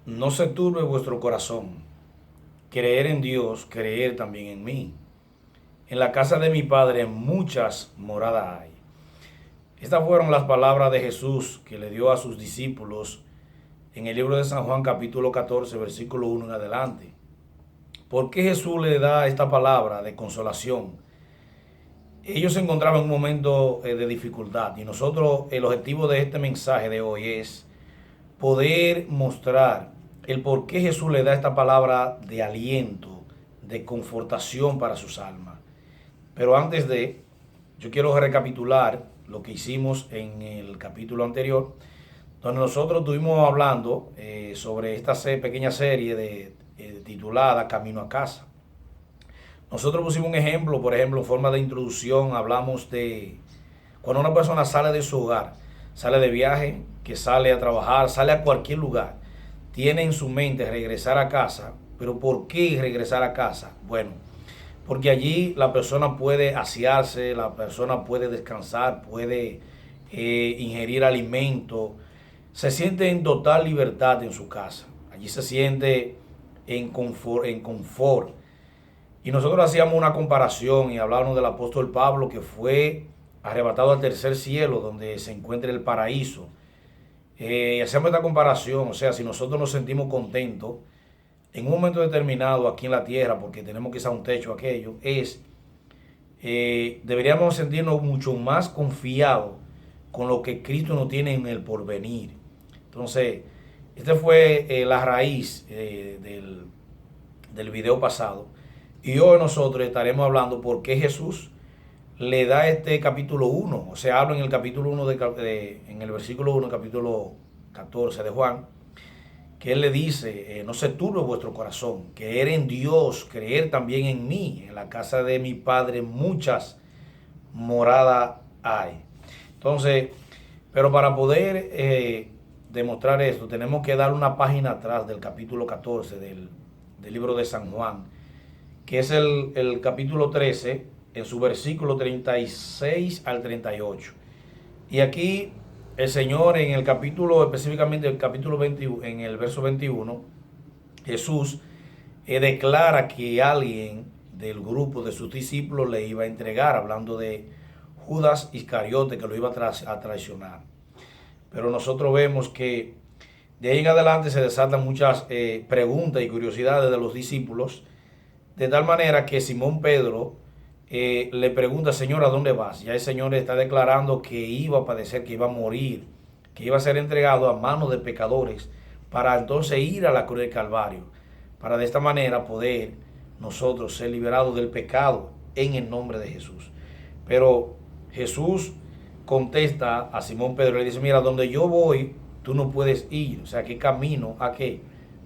No se turbe vuestro corazón. Creer en Dios, creer también en mí. En la casa de mi Padre muchas moradas hay. Estas fueron las palabras de Jesús que le dio a sus discípulos en el libro de San Juan capítulo 14, versículo 1 en adelante. ¿Por qué Jesús le da esta palabra de consolación? Ellos se encontraban en un momento de dificultad y nosotros, el objetivo de este mensaje de hoy es poder mostrar el por qué Jesús le da esta palabra de aliento, de confortación para sus almas. Pero antes de, yo quiero recapitular lo que hicimos en el capítulo anterior, donde nosotros estuvimos hablando sobre esta pequeña serie titulada Camino a Casa. Nosotros pusimos un ejemplo, por ejemplo, en forma de introducción, hablamos de cuando una persona sale de su hogar, sale de viaje, que sale a trabajar, sale a cualquier lugar, tiene en su mente regresar a casa. ¿Pero por qué regresar a casa? Bueno, porque allí la persona puede asearse, la persona puede descansar, puede ingerir alimento, se siente en total libertad en su casa. Allí se siente en confort. Y nosotros hacíamos una comparación y hablábamos del apóstol Pablo que fue arrebatado al tercer cielo donde se encuentra el paraíso. Hacemos esta comparación, o sea, si nosotros nos sentimos contentos en un momento determinado aquí en la tierra porque tenemos quizá un techo aquello, deberíamos sentirnos mucho más confiados con lo que Cristo nos tiene en el porvenir. Entonces, esta fue la raíz del video pasado. Y hoy nosotros estaremos hablando por qué Jesús le da este capítulo 1. O sea, habla en el capítulo 1, en el versículo 1, capítulo 14 de Juan, que Él le dice, no se turbe vuestro corazón, creer en Dios, creer también en mí. En la casa de mi Padre muchas moradas hay. Entonces, pero para poder demostrar esto, tenemos que dar una página atrás del capítulo 14 del libro de San Juan, que es el capítulo 13, en su versículo 36 al 38. Y aquí el Señor en el capítulo, específicamente el capítulo 21, en el verso 21, Jesús declara que alguien del grupo de sus discípulos le iba a entregar, hablando de Judas Iscariote, que lo iba a traicionar. Pero nosotros vemos que de ahí en adelante se desatan muchas preguntas y curiosidades de los discípulos, de tal manera que Simón Pedro le pregunta, Señor, ¿a dónde vas? Ya el Señor está declarando que iba a padecer, que iba a morir, que iba a ser entregado a manos de pecadores, para entonces ir a la cruz del Calvario, para de esta manera poder nosotros ser liberados del pecado en el nombre de Jesús. Pero Jesús contesta a Simón Pedro, le dice, mira, donde yo voy, tú no puedes ir. O sea, ¿qué camino? ¿A qué?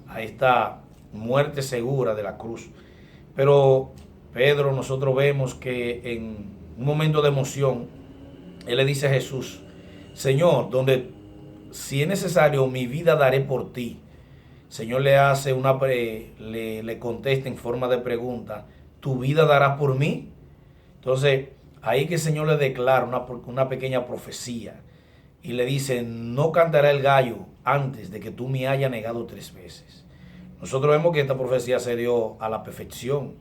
A esta muerte segura de la cruz. Pero Pedro, nosotros vemos que en un momento de emoción, él le dice a Jesús, Señor, donde si es necesario mi vida daré por ti. Señor le hace le contesta en forma de pregunta, ¿tu vida dará por mí? Entonces, ahí que el Señor le declara una pequeña profecía y le dice, no cantará el gallo antes de que tú me hayas negado 3 veces. Nosotros vemos que esta profecía se dio a la perfección.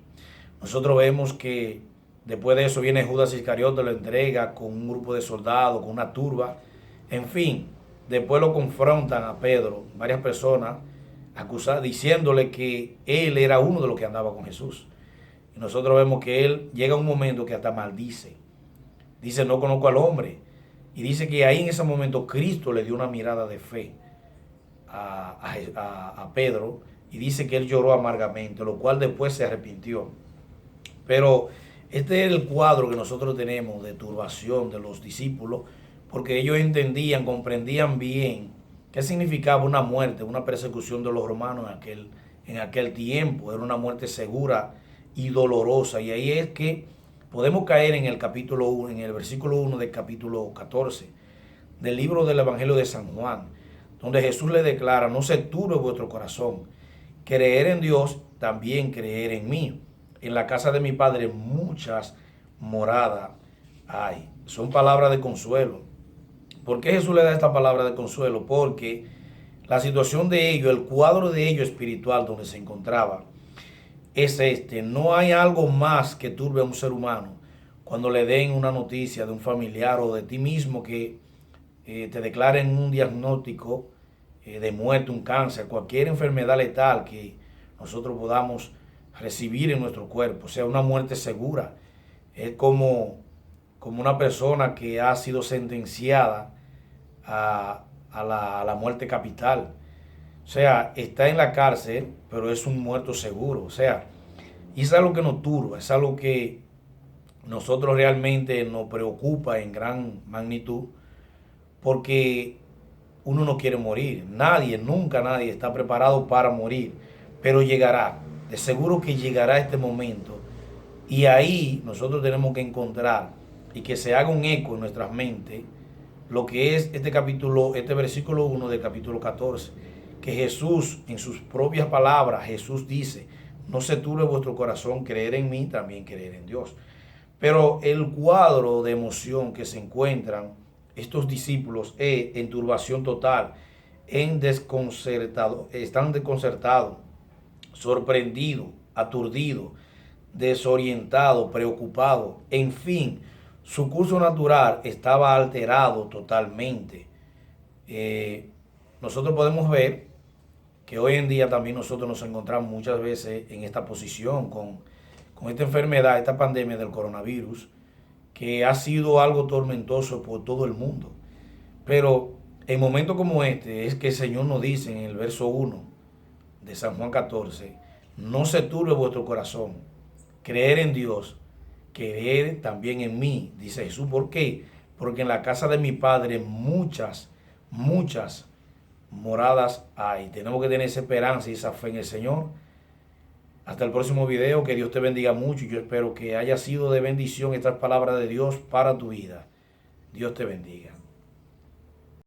Nosotros vemos que después de eso viene Judas Iscariote, lo entrega con un grupo de soldados, con una turba. En fin, después lo confrontan a Pedro, varias personas, diciéndole que él era uno de los que andaba con Jesús. Y nosotros vemos que él llega a un momento que hasta maldice. Dice, no conozco al hombre. Y dice que ahí en ese momento Cristo le dio una mirada de fe a Pedro. Y dice que él lloró amargamente, lo cual después se arrepintió. Pero este es el cuadro que nosotros tenemos de turbación de los discípulos, porque ellos entendían, comprendían bien qué significaba una muerte, una persecución de los romanos en aquel tiempo. Era una muerte segura y dolorosa. Y ahí es que podemos caer en el capítulo 1, en el versículo 1 del capítulo 14 del libro del Evangelio de San Juan, donde Jesús le declara, no se turbe vuestro corazón, creer en Dios, también creer en mí. En la casa de mi Padre muchas moradas hay. Son palabras de consuelo. ¿Por qué Jesús le da esta palabra de consuelo? Porque la situación de ellos, el cuadro de ellos espiritual donde se encontraba, es este. No hay algo más que turbe a un ser humano cuando le den una noticia de un familiar o de ti mismo que te declaren un diagnóstico de muerte, un cáncer, cualquier enfermedad letal que nosotros podamos recibir en nuestro cuerpo, o sea, una muerte segura. Es como una persona que ha sido sentenciada a la muerte capital. O sea, está en la cárcel, pero es un muerto seguro. O sea, y es algo que nos turba, es algo que nosotros realmente nos preocupa en gran magnitud, porque uno no quiere morir. Nadie, nunca nadie está preparado para morir, pero llegará. De seguro que llegará este momento. Y ahí nosotros tenemos que encontrar y que se haga un eco en nuestras mentes lo que es este capítulo, este versículo 1 del capítulo 14, que Jesús, en sus propias palabras, Jesús dice: no se turbe vuestro corazón, creer en mí, también creer en Dios. Pero el cuadro de emoción que se encuentran estos discípulos es en turbación total, en desconcertado, están desconcertados, sorprendidos, aturdidos, desorientado, preocupado, en fin, su curso natural estaba alterado totalmente. Eh, Nosotros podemos ver que hoy en día también nosotros nos encontramos muchas veces en esta posición con esta enfermedad, esta pandemia del coronavirus, que ha sido algo tormentoso por todo el mundo. Pero en momentos como este es que el Señor nos dice en el verso 1 de San Juan 14: no se turbe vuestro corazón, creer en Dios, creer también en mí, dice Jesús. ¿Por qué? Porque en la casa de mi Padre muchas moradas hay. Tenemos que tener esa esperanza y esa fe en el Señor. Hasta el próximo video, que Dios te bendiga mucho y yo espero que haya sido de bendición estas palabras de Dios para tu vida. Dios te bendiga.